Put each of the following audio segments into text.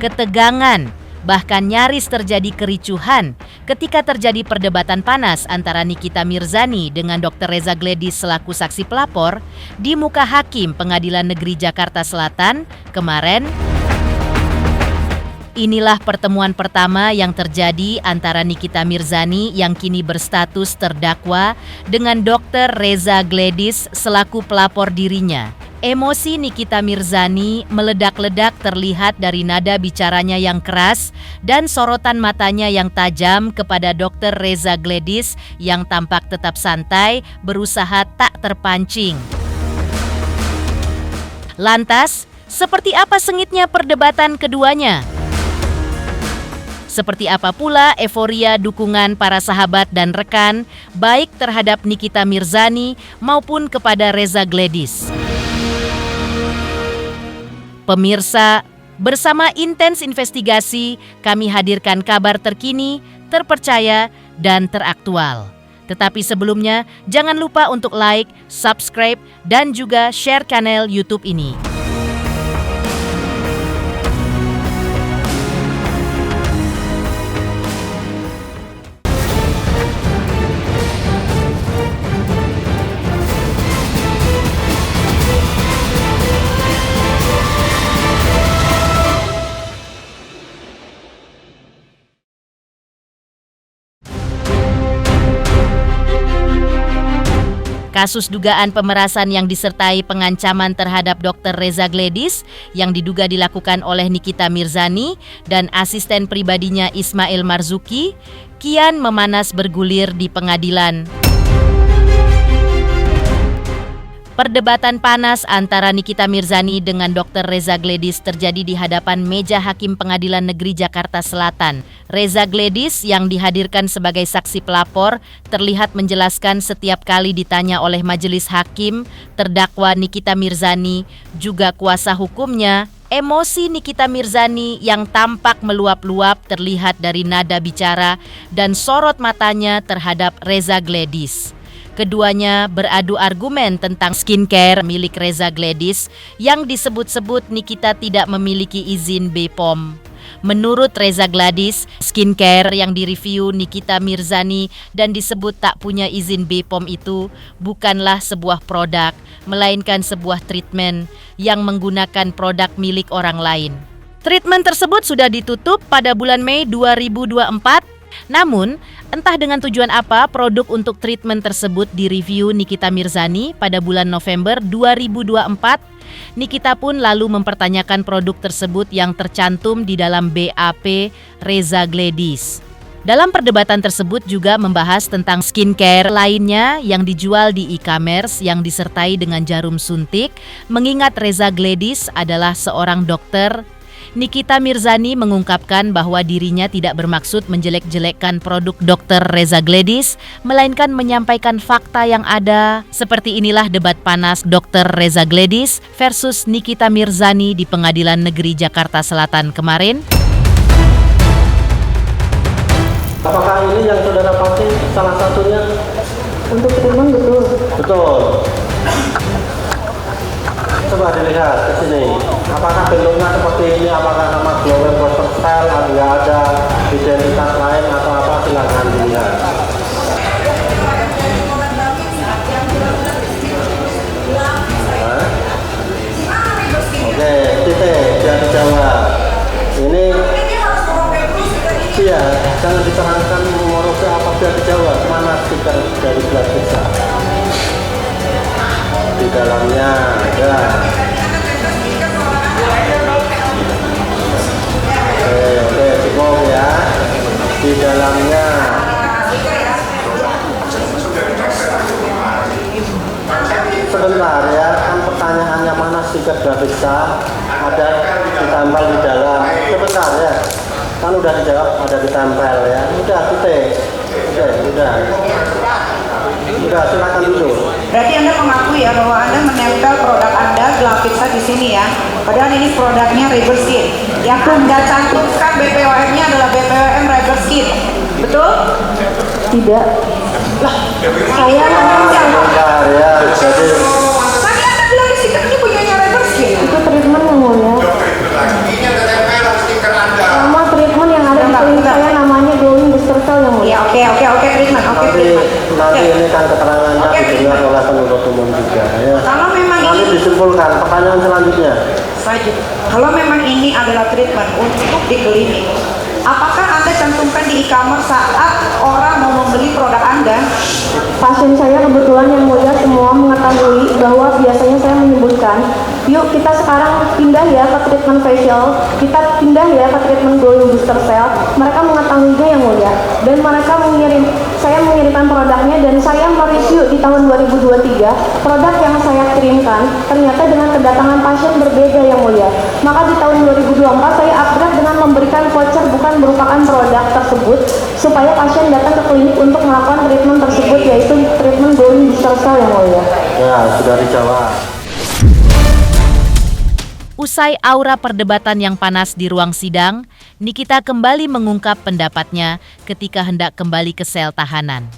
ketegangan, bahkan nyaris terjadi kericuhan ketika terjadi perdebatan panas antara Nikita Mirzani dengan Dr. Reza Gledis selaku saksi pelapor di muka Hakim Pengadilan Negeri Jakarta Selatan kemarin. Inilah pertemuan pertama yang terjadi antara Nikita Mirzani yang kini berstatus terdakwa dengan Dr. Reza Gledis selaku pelapor dirinya. Emosi Nikita Mirzani meledak-ledak terlihat dari nada bicaranya yang keras dan sorotan matanya yang tajam kepada Dr. Reza Gledis yang tampak tetap santai, berusaha tak terpancing. Lantas, seperti apa sengitnya perdebatan keduanya? Seperti apa pula euforia dukungan para sahabat dan rekan, baik terhadap Nikita Mirzani maupun kepada Reza Gledis. Pemirsa, bersama Intens Investigasi, kami hadirkan kabar terkini, terpercaya, dan teraktual. Tetapi sebelumnya, jangan lupa untuk like, subscribe, dan juga share channel YouTube ini. Kasus dugaan pemerasan yang disertai pengancaman terhadap Dr. Reza Gledis yang diduga dilakukan oleh Nikita Mirzani dan asisten pribadinya Ismail Marzuki kian memanas bergulir di pengadilan. Perdebatan panas antara Nikita Mirzani dengan Dr. Reza Gledis terjadi di hadapan meja Hakim Pengadilan Negeri Jakarta Selatan. Reza Gledis yang dihadirkan sebagai saksi pelapor terlihat menjelaskan setiap kali ditanya oleh majelis hakim, terdakwa Nikita Mirzani, juga kuasa hukumnya. Emosi Nikita Mirzani yang tampak meluap-luap terlihat dari nada bicara dan sorot matanya terhadap Reza Gledis. Keduanya beradu argumen tentang skincare milik Reza Gledis yang disebut-sebut Nikita tidak memiliki izin BPOM. Menurut Reza Gledis, skincare yang direview Nikita Mirzani dan disebut tak punya izin BPOM itu bukanlah sebuah produk, melainkan sebuah treatment yang menggunakan produk milik orang lain. Treatment tersebut sudah ditutup pada bulan Mei 2024. Namun, entah dengan tujuan apa produk untuk treatment tersebut direview Nikita Mirzani pada bulan November 2024. Nikita pun lalu mempertanyakan produk tersebut yang tercantum di dalam BAP Reza Gledis. Dalam perdebatan tersebut juga membahas tentang skincare lainnya yang dijual di e-commerce yang disertai dengan jarum suntik, mengingat Reza Gledis adalah seorang dokter. Nikita Mirzani mengungkapkan bahwa dirinya tidak bermaksud menjelek-jelekkan produk Dr. Reza Gledis, melainkan menyampaikan fakta yang ada. Seperti inilah debat panas Dr. Reza Gledis versus Nikita Mirzani di Pengadilan Negeri Jakarta Selatan kemarin. Apakah ini yang saudara pakai salah satunya? Untuk treatment betul. Betul. Coba dilihat ke sini. Apakah bentuknya seperti ini? Apakah nama Glowing Poster Style? Nggak ada identitas lain atau apa? Silakan dilihat. Oke, titik jangan dijawab. Ini iya, jangan diterangkan mengurus apa biar dijawab. Mana stiker dari gelas pizza? Di dalamnya ada. Oke, cukup ya. Di dalamnya sebentar ya, kan pertanyaannya mana stiker grafisnya ada ditempel di dalam. Sebentar ya, kan udah dijawab ada ditempel ya. Udah titik. Oke, udah silakan dulu. Berarti Anda mengakui ya bahwa Anda menempel produk Anda Glavitsa di sini ya. Padahal ini produknya Rubber Skin. Yang Anda cantumkan BPOM-nya adalah BPOM Rubber Skin. Betul? Tidak. Lah, saya bentar ya. Jadi tadi Anda bilang di sini punyanya Rubber Skin. Itu treatment yang mulia. Ini ada tempel stiker simpulkan pertanyaan selanjutnya. Saja. Kalau memang ini adalah treatment untuk di klinik, apakah Anda cantumkan di e-commerce saat orang mau membeli produk Anda? Pasien saya kebetulan yang mulia semua mengetahui bahwa biasanya saya menyebutkan, yuk kita sekarang pindah ya ke treatment facial, kita pindah ya ke treatment glowing booster cell. Mereka mengetahuinya yang mulia, dan mereka saya mengirimkan produknya, dan saya mereview di tahun 2023 produk yang saya kirimkan ternyata dengan kedatangan pasien berbeda yang mulia. Maka di tahun 2024 saya upgrade dengan memberikan voucher bukan merupakan produk tersebut supaya pasien datang ke klinik untuk melakukan treatment tersebut, yaitu treatment glowing booster cell yang mulia. Ya, sudah dijawab. Usai aura perdebatan yang panas di ruang sidang, Nikita kembali mengungkap pendapatnya ketika hendak kembali ke sel tahanan.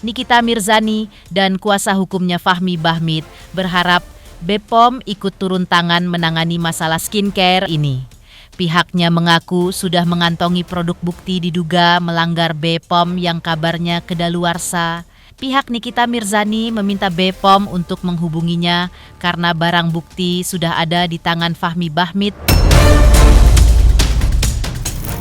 Nikita Mirzani dan kuasa hukumnya Fahmi Bahmid berharap BPOM ikut turun tangan menangani masalah skincare ini. Pihaknya mengaku sudah mengantongi produk bukti diduga melanggar BPOM yang kabarnya kedaluarsa. Pihak Nikita Mirzani meminta BPOM untuk menghubunginya karena barang bukti sudah ada di tangan Fahmi Bahmid.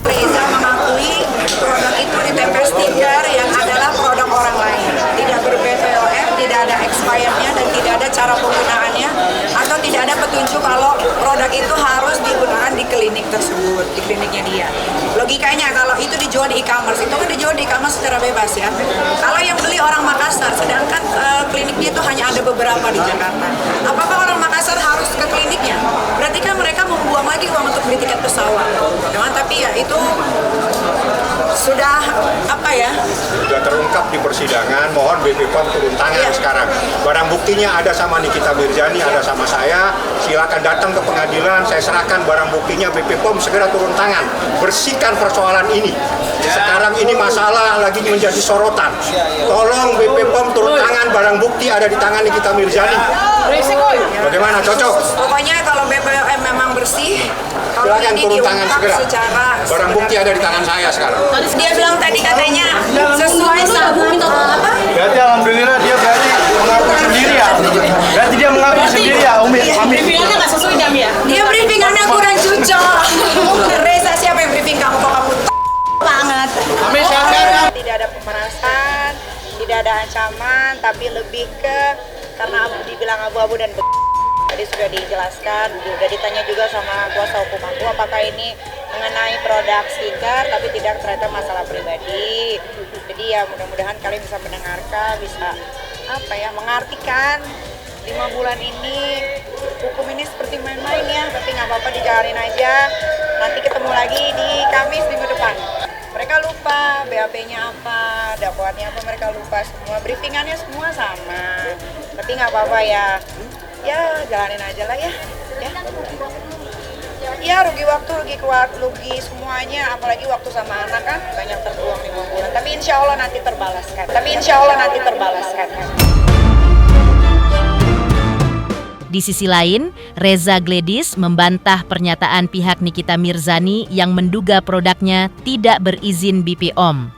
Reza mengakui produk itu ditempel stiker yang adalah produk orang lain, tidak ber-BPOM, tidak ada expirednya dan tidak ada cara penggunaannya, atau tidak ada petunjuk kalau produk itu harus digunakan di klinik tersebut, di kliniknya dia. Logikanya kalau itu dijual di e-commerce, itu kan dijual di e-commerce secara bebas ya. Kalau yang beli orang Makassar, sedangkan kliniknya itu hanya ada beberapa di Jakarta. Apakah orang Makassar harus ke kliniknya? Berarti kan mereka membuang lagi uang untuk beli tiket pesawat. Cuman tapi ya itu sudah sudah terungkap di persidangan. Mohon BPOM turun tangan sekarang. Barang buktinya ada sama Nikita Mirzani, ada sama saya. Silakan datang ke pengadilan, saya serahkan barang buktinya. BPOM segera turun tangan, bersihkan persoalan ini. Sekarang ini masalah lagi menjadi sorotan. Tolong BPOM turun tangan, barang bukti ada di tangan Nikita Mirzani. Bagaimana, cocok? Pokoknya kalau BPOM memang bersih, kalau Silakan ini turun tangan diungkap segera. secara Barang bukti ada di tangan saya sekarang. Dia bilang tadi katanya sesuai sama apa? Berarti alhamdulillah dia mengaku sendiri ya. Berarti dia mengaku sendiri ya, Umi. Briefingannya nggak sesuai jam ya? Dia briefingannya kurang jujur. Reza, siapa yang briefing kamu? Kok kamu banget? Tidak ada pemerasan, tidak ada ancaman, tapi lebih ke karena dibilang abu-abu dan tadi sudah dijelaskan, sudah ditanya juga sama kuasa hukum aku apakah ini mengenai produk skincare tapi tidak ternyata masalah pribadi. Jadi ya mudah-mudahan kalian bisa mendengarkan, bisa mengartikan 5 bulan ini hukum ini seperti main-main ya, tapi nggak apa-apa, dijalanin aja. Nanti ketemu lagi di Kamis minggu depan. Mereka lupa BAP-nya apa, dakwaannya apa, mereka lupa semua, briefingannya semua sama. Tapi nggak apa-apa ya. Ya jalanin aja lah ya. Ya rugi waktu, rugi semuanya, apalagi waktu sama anak kan banyak terbuang 5 bulan. Tapi insya Allah nanti terbalaskan. Di sisi lain, Reza Gledis membantah pernyataan pihak Nikita Mirzani yang menduga produknya tidak berizin BPOM.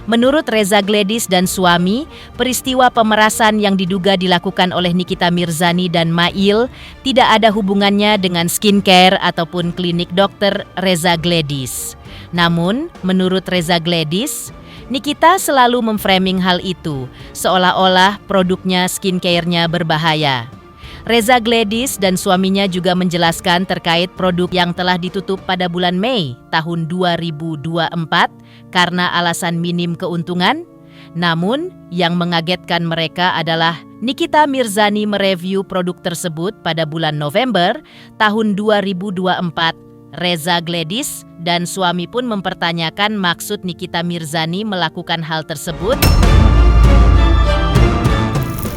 Menurut Reza Gledis dan suami, peristiwa pemerasan yang diduga dilakukan oleh Nikita Mirzani dan Mail tidak ada hubungannya dengan skincare ataupun klinik dokter Reza Gledis. Namun, menurut Reza Gledis, Nikita selalu memframing hal itu, seolah-olah produknya skincare-nya berbahaya. Reza Gledis dan suaminya juga menjelaskan terkait produk yang telah ditutup pada bulan Mei tahun 2024 karena alasan minim keuntungan. Namun, yang mengagetkan mereka adalah Nikita Mirzani mereview produk tersebut pada bulan November tahun 2024. Reza Gledis dan suami pun mempertanyakan maksud Nikita Mirzani melakukan hal tersebut.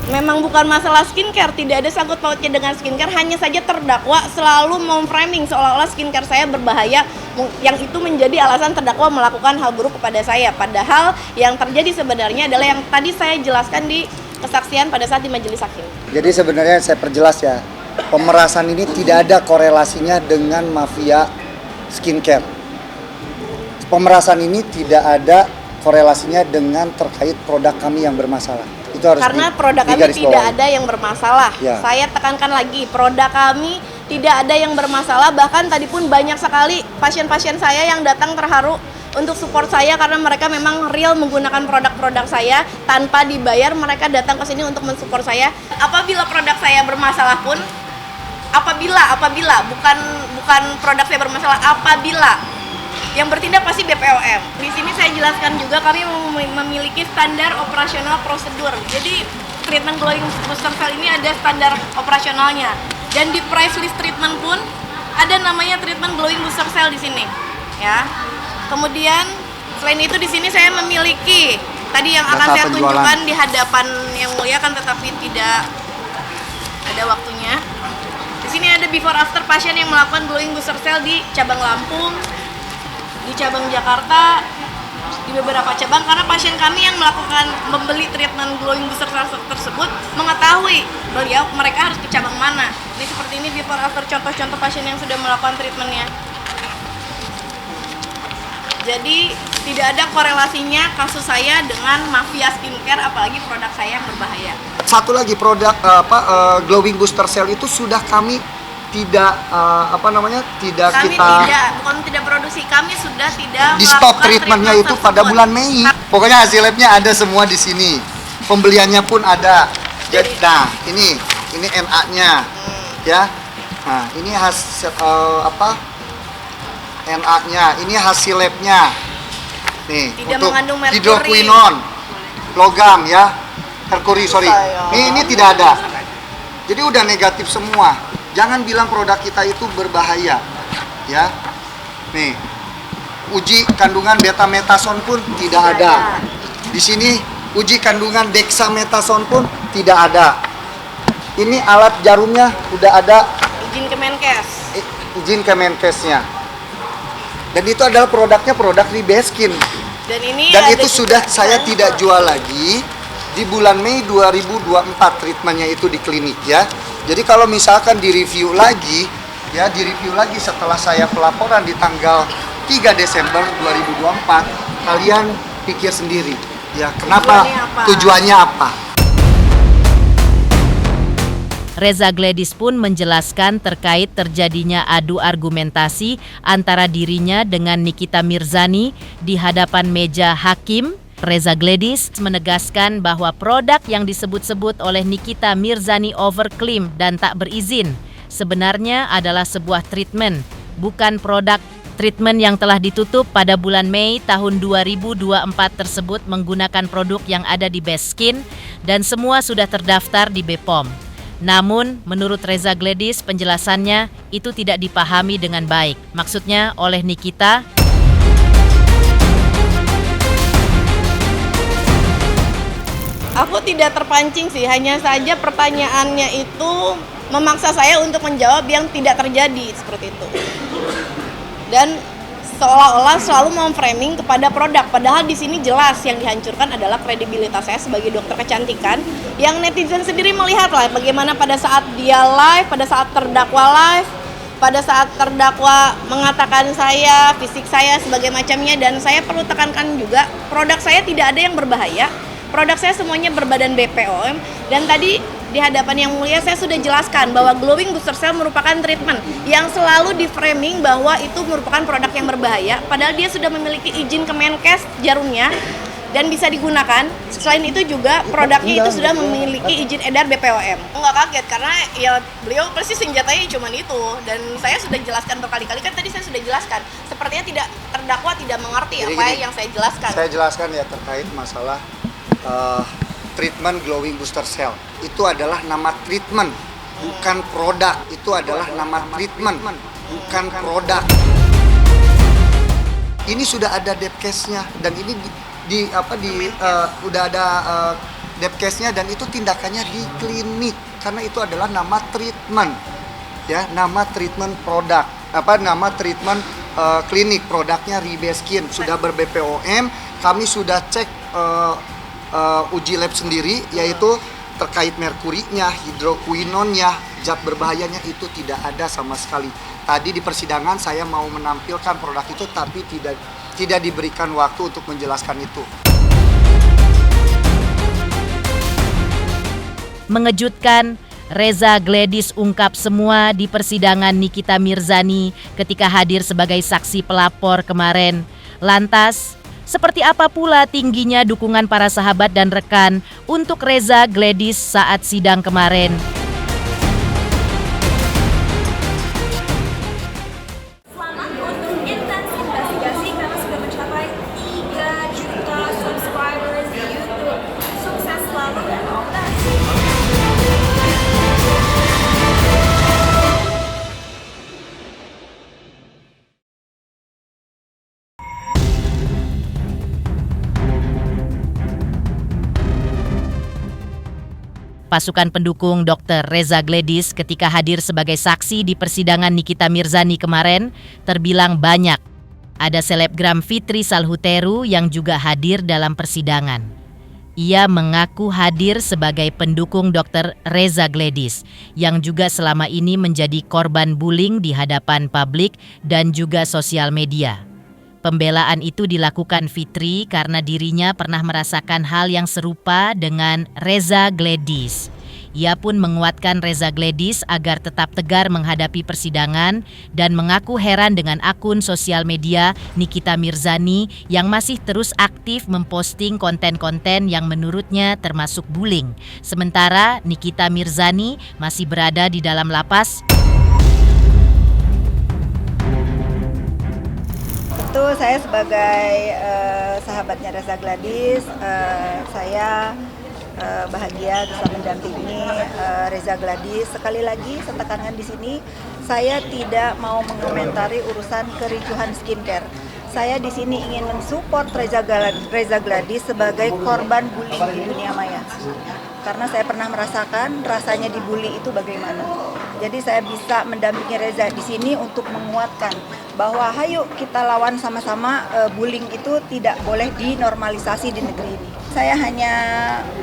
Memang bukan masalah skincare, tidak ada sangkut pautnya dengan skincare, hanya saja terdakwa selalu memframing seolah-olah skincare saya berbahaya, yang itu menjadi alasan terdakwa melakukan hal buruk kepada saya. Padahal yang terjadi sebenarnya adalah yang tadi saya jelaskan di kesaksian pada saat di majelis hakim. Jadi sebenarnya saya perjelas ya, pemerasan ini tidak ada korelasinya dengan mafia skincare. Pemerasan ini tidak ada korelasinya dengan terkait produk kami yang bermasalah. Itu harus karena produk kami digarisbawahi. tidak ada yang bermasalah. Ya. Saya tekankan lagi, produk kami tidak ada yang bermasalah. Bahkan tadi pun banyak sekali pasien-pasien saya yang datang terharu untuk support saya karena mereka memang real menggunakan produk-produk saya tanpa dibayar. Mereka datang ke sini untuk mensupport saya. Apabila produk saya bermasalah pun, apabila bukan produk saya bermasalah, apabila yang bertindak pasti BPOM. Di sini saya jelaskan juga kami memiliki standar operasional prosedur. Jadi treatment glowing booster cell ini ada standar operasionalnya. Dan di price list treatment pun ada namanya treatment glowing booster cell di sini, ya. Kemudian selain itu di sini saya memiliki tadi yang akan saya tunjukkan di hadapan yang mulia kan, tetapi tidak ada waktunya. Di sini ada before after pasien yang melakukan glowing booster cell di cabang Lampung, di cabang Jakarta, di beberapa cabang, karena pasien kami yang membeli treatment glowing booster cell tersebut mengetahui mereka harus ke cabang mana. Ini seperti ini before after contoh-contoh pasien yang sudah melakukan treatmentnya. Jadi tidak ada korelasinya kasus saya dengan mafia skincare, apalagi produk saya yang berbahaya. Satu lagi produk glowing booster cell itu sudah kami tidak bukan tidak produksi, kami sudah tidak di stop treatmentnya itu pada bulan Mei. Pokoknya hasil labnya ada semua di sini, pembeliannya pun ada. Jadi, nah ini NA-nya, ya. Nah ini hasil NA-nya, ini hasil labnya. Nih tidak untuk mengandung merkuri, hidroquinone, logam ya, merkuri sorry. Ini tidak ada. Jadi udah negatif semua. Jangan bilang produk kita itu berbahaya, ya. Nih, uji kandungan betamethason pun tidak ada. Di sini uji kandungan dexamethasone pun tidak ada. Ini alat jarumnya udah ada. Izin Kemenkes. Izin Kemenkesnya. Dan itu adalah produknya produk Ribeskin. Dan itu sudah saya tidak jual lagi di bulan Mei 2024 treatmentnya itu di klinik ya. Jadi kalau misalkan direview lagi setelah saya pelaporan di tanggal 3 Desember 2024, kalian pikir sendiri ya kenapa, tujuannya apa. Reza Gladys pun menjelaskan terkait terjadinya adu argumentasi antara dirinya dengan Nikita Mirzani di hadapan meja hakim. Reza Gladys menegaskan bahwa produk yang disebut-sebut oleh Nikita Mirzani overclaim dan tak berizin sebenarnya adalah sebuah treatment, bukan produk. Treatment yang telah ditutup pada bulan Mei tahun 2024 tersebut menggunakan produk yang ada di Beskin dan semua sudah terdaftar di BPOM. Namun, menurut Reza Gladys, penjelasannya itu tidak dipahami dengan baik. Maksudnya oleh Nikita, aku tidak terpancing sih, hanya saja pertanyaannya itu memaksa saya untuk menjawab yang tidak terjadi seperti itu. Dan seolah-olah selalu memframing kepada produk, padahal di sini jelas yang dihancurkan adalah kredibilitas saya sebagai dokter kecantikan. Yang netizen sendiri melihat lah bagaimana pada saat dia live, pada saat terdakwa live, pada saat terdakwa mengatakan saya, fisik saya sebagai macamnya. Dan saya perlu tekankan juga, produk saya tidak ada yang berbahaya. Produk saya semuanya berbadan BPOM, dan tadi di hadapan yang mulia saya sudah jelaskan bahwa glowing booster cell merupakan treatment yang selalu di-framing bahwa itu merupakan produk yang berbahaya, padahal dia sudah memiliki izin Kemenkes jarumnya dan bisa digunakan. Selain itu juga produknya itu sudah memiliki izin edar BPOM. Nggak kaget karena ya beliau persis senjatanya cuma itu, dan saya sudah jelaskan berkali-kali, kan tadi saya sudah jelaskan. Sepertinya terdakwa tidak mengerti apa yang saya jelaskan. Saya jelaskan ya terkait masalah treatment glowing booster cell. Itu adalah nama treatment, bukan produk. Itu adalah nama treatment, bukan produk. Ini sudah ada depcase-nya dan ini udah ada depcase-nya, dan itu tindakannya di klinik karena itu adalah nama treatment. Ya, nama treatment produk. Nama treatment klinik, produknya Ribeskin sudah ber-BPOM. Kami sudah cek uji lab sendiri, yaitu terkait merkurinya, hidroquinonnya, zat berbahayanya itu tidak ada sama sekali. Tadi di persidangan saya mau menampilkan produk itu, tapi tidak diberikan waktu untuk menjelaskan itu. Mengejutkan, Reza Gladys ungkap semua di persidangan Nikita Mirzani ketika hadir sebagai saksi pelapor kemarin. Lantas, seperti apa pula tingginya dukungan para sahabat dan rekan untuk Reza Gladys saat sidang kemarin? Selamat untuk intens investigasi karena sudah mencapai 3 juta subscribers di YouTube. Sukses selalu dan all the best. Pasukan pendukung Dr. Reza Gladys ketika hadir sebagai saksi di persidangan Nikita Mirzani kemarin terbilang banyak. Ada selebgram Fitri Salhuteru yang juga hadir dalam persidangan. Ia mengaku hadir sebagai pendukung Dr. Reza Gladys yang juga selama ini menjadi korban bullying di hadapan publik dan juga sosial media. Pembelaan itu dilakukan Fitri karena dirinya pernah merasakan hal yang serupa dengan Reza Gladys. Ia pun menguatkan Reza Gladys agar tetap tegar menghadapi persidangan dan mengaku heran dengan akun sosial media Nikita Mirzani yang masih terus aktif memposting konten-konten yang menurutnya termasuk bullying. Sementara Nikita Mirzani masih berada di dalam lapas. Tentu saya sebagai sahabatnya Reza Gladys, saya bahagia bisa mendampingi Reza Gladys. Sekali lagi saya tekankan di sini, saya tidak mau mengomentari urusan kericuhan skincare. Saya di sini ingin mensupport Reza Gladys sebagai korban bullying di dunia maya. Karena saya pernah merasakan rasanya dibully itu bagaimana. Jadi saya bisa mendampingi Reza di sini untuk menguatkan bahwa hayu kita lawan sama-sama, bullying itu tidak boleh dinormalisasi di negeri ini. Saya hanya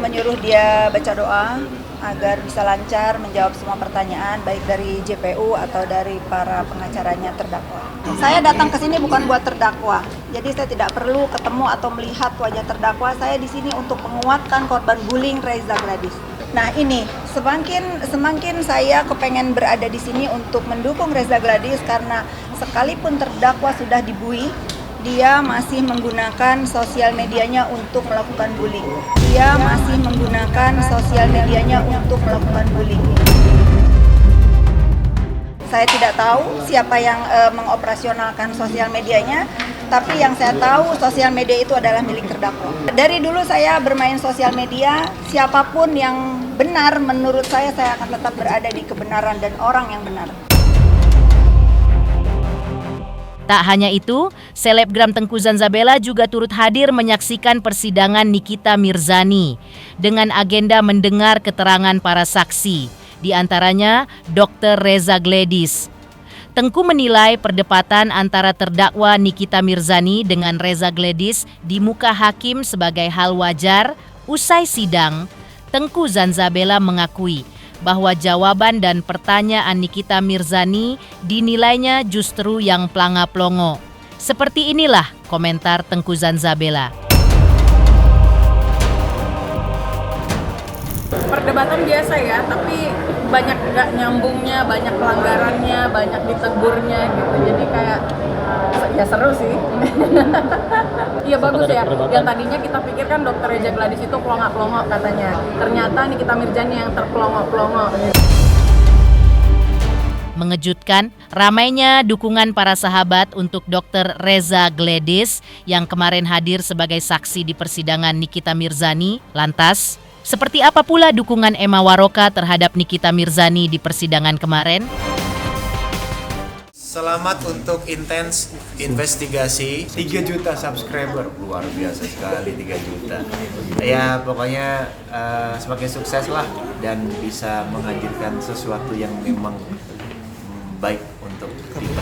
menyuruh dia baca doa agar bisa lancar menjawab semua pertanyaan baik dari JPU atau dari para pengacaranya terdakwa. Saya datang ke sini bukan buat terdakwa. Jadi saya tidak perlu ketemu atau melihat wajah terdakwa. Saya di sini untuk menguatkan korban bullying Reza Gladys. Nah ini, semakin saya kepengen berada di sini untuk mendukung Reza Gladys karena sekalipun terdakwa sudah dibully, dia masih menggunakan sosial medianya untuk melakukan bullying. Dia masih menggunakan sosial medianya untuk melakukan bullying. Saya tidak tahu siapa yang mengoperasionalkan sosial medianya, tapi yang saya tahu sosial media itu adalah milik terdakwa. Dari dulu saya bermain sosial media, siapapun yang benar menurut saya akan tetap berada di kebenaran dan orang yang benar. Tak hanya itu, selebgram Tengku Zanzabela juga turut hadir menyaksikan persidangan Nikita Mirzani dengan agenda mendengar keterangan para saksi, di antaranya Dr. Reza Gladys. Tengku menilai perdebatan antara terdakwa Nikita Mirzani dengan Reza Gladys di muka hakim sebagai hal wajar. Usai sidang, Tengku Zanzabela mengakui bahwa jawaban dan pertanyaan Nikita Mirzani dinilainya justru yang planga-plongo. Seperti inilah komentar Tengku Zanzabela. Perdebatan biasa ya, tapi banyak gak nyambungnya, banyak pelanggarannya, banyak ditegurnya gitu. Jadi kayak ya seru sih. Iya bagus ya. Yang tadinya kita pikirkan Dr. Reza Gladys itu pelongo-pelongo katanya. Ternyata Nikita Mirzani yang terpelongo-pelongo. Mengejutkan, ramainya dukungan para sahabat untuk Dr. Reza Gladys yang kemarin hadir sebagai saksi di persidangan Nikita Mirzani. Lantas, seperti apa pula dukungan Emma Waroka terhadap Nikita Mirzani di persidangan kemarin? Selamat untuk intens investigasi. 3 juta subscriber. Luar biasa sekali 3 juta. Ya pokoknya semakin sukses lah dan bisa menghadirkan sesuatu yang memang baik untuk diterima.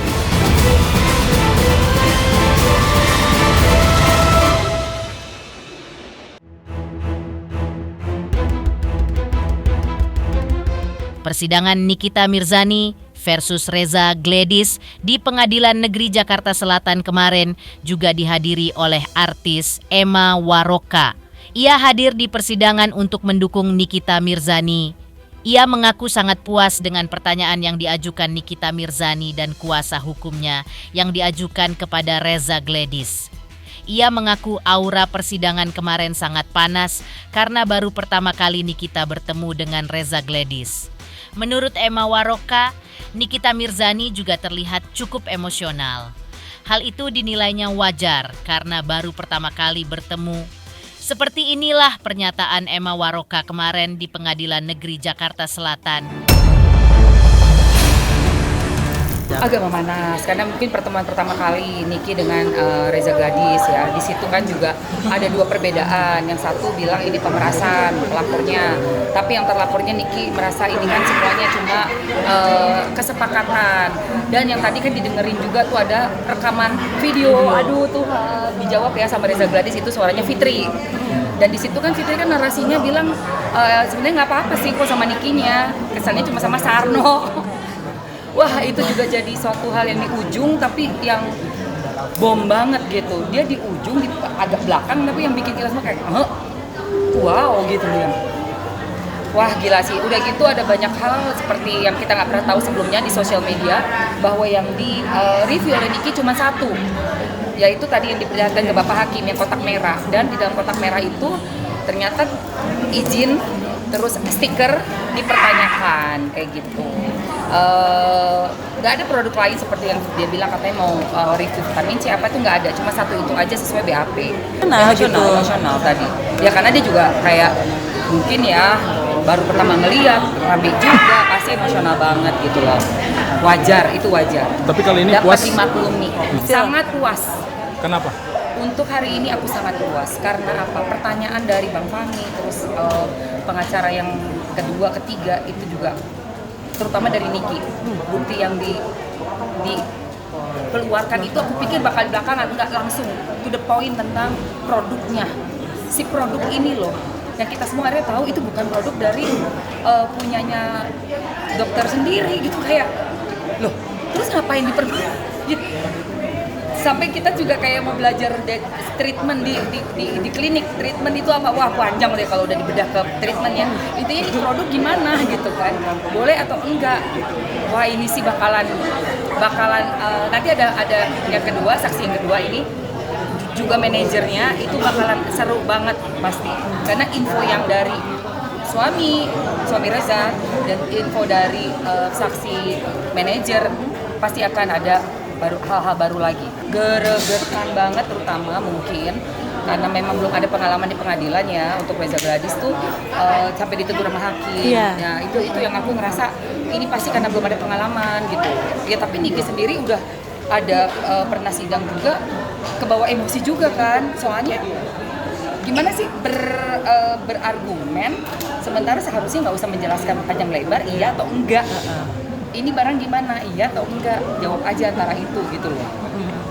Persidangan Nikita Mirzani versus Reza Gladys di Pengadilan Negeri Jakarta Selatan kemarin juga dihadiri oleh artis Emma Waroka Ia hadir di persidangan untuk mendukung Nikita Mirzani. Ia mengaku sangat puas dengan pertanyaan yang diajukan Nikita Mirzani dan kuasa hukumnya yang diajukan kepada Reza Gladys. Ia mengaku aura persidangan kemarin sangat panas karena baru pertama kali Nikita bertemu dengan Reza Gladys. Menurut Emma Waroka, Nikita Mirzani juga terlihat cukup emosional. Hal itu dinilainya wajar karena baru pertama kali bertemu. Seperti inilah pernyataan Emma Waroka kemarin di Pengadilan Negeri Jakarta Selatan. Agak memanas karena mungkin pertemuan pertama kali Niki dengan Reza Gladys ya. Di situ kan juga ada dua perbedaan. Yang satu bilang ini pemerasan pelapornya, tapi yang terlapornya Niki merasa ini kan semuanya cuma kesepakatan. Dan yang tadi kan didengerin juga tuh ada rekaman video. Aduh tuh dijawab ya sama Reza Gladys itu suaranya Fitri. Dan di situ kan Fitri kan narasinya bilang sebenarnya nggak apa-apa sih kok sama Nikinya, kesannya cuma sama Sarno. Wah itu juga jadi suatu hal yang di ujung tapi yang bom banget gitu. Dia di ujung, di agak belakang tapi yang bikin kita semua kayak wow gitu ya. Wah gila sih, udah gitu ada banyak hal seperti yang kita nggak pernah tahu sebelumnya di sosial media, bahwa yang di review oleh Niki cuma satu, yaitu tadi yang diperlihatkan ke Bapak Hakim yang kotak merah. Dan di dalam kotak merah itu ternyata izin terus stiker dipertanyakan kayak gitu. Nggak ada produk lain seperti yang dia bilang katanya mau review vitamin C apa itu nggak ada, cuma satu itu aja sesuai BAP. Nasional tadi ya, karena dia juga kayak mungkin ya baru pertama ngeliat rame juga, pasti emosional banget gitu loh. Wajar, itu wajar. Tapi kali ini dapat puas? dimaklumi, sangat puas. Kenapa? Untuk hari ini aku sangat puas karena apa? Pertanyaan dari Bang Fahmi, terus pengacara yang kedua, ketiga itu juga, terutama dari Niki, bukti yang dikeluarkan itu aku pikir bakal belakangan, nggak langsung to the point tentang produknya. Si produk ini loh, yang kita semua akhirnya tahu itu bukan produk dari punyanya dokter sendiri gitu, kayak loh terus ngapain gitu. Sampai kita juga kayak mau belajar treatment di klinik. Treatment itu apa? Wah panjang deh kalau udah dibedah ke treatmentnya. Intinya ini produk gimana gitu kan? Boleh atau enggak? Wah ini sih bakalan nanti ada yang kedua, saksi yang kedua ini juga manajernya itu bakalan seru banget pasti. Karena info yang dari suami Reza dan info dari saksi manajer pasti akan ada hal-hal baru lagi. Geregetan banget terutama mungkin karena memang belum ada pengalaman di pengadilan ya untuk Reza Gladys tuh sampai ditegur sama hakim. Nah itu yang aku ngerasa ini pasti karena belum ada pengalaman gitu. Ya tapi Niki sendiri udah ada pernah sidang juga, kebawa emosi juga kan. Soalnya gimana sih berargumen sementara seharusnya nggak usah menjelaskan panjang lebar iya atau enggak. Ini barang gimana, iya atau enggak, jawab aja antara itu gitu loh.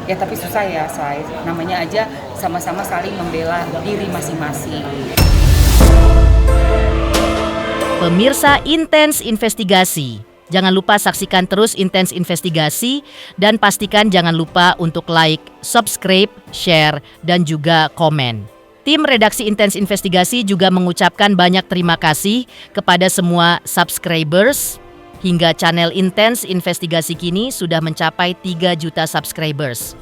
Ya tapi susah ya say, namanya aja sama-sama saling membela diri masing-masing. Pemirsa Intens Investigasi, jangan lupa saksikan terus Intens Investigasi dan pastikan jangan lupa untuk like, subscribe, share, dan juga komen. Tim redaksi Intens Investigasi juga mengucapkan banyak terima kasih kepada semua subscribers. Hingga channel Intens Investigasi kini sudah mencapai 3 juta subscribers.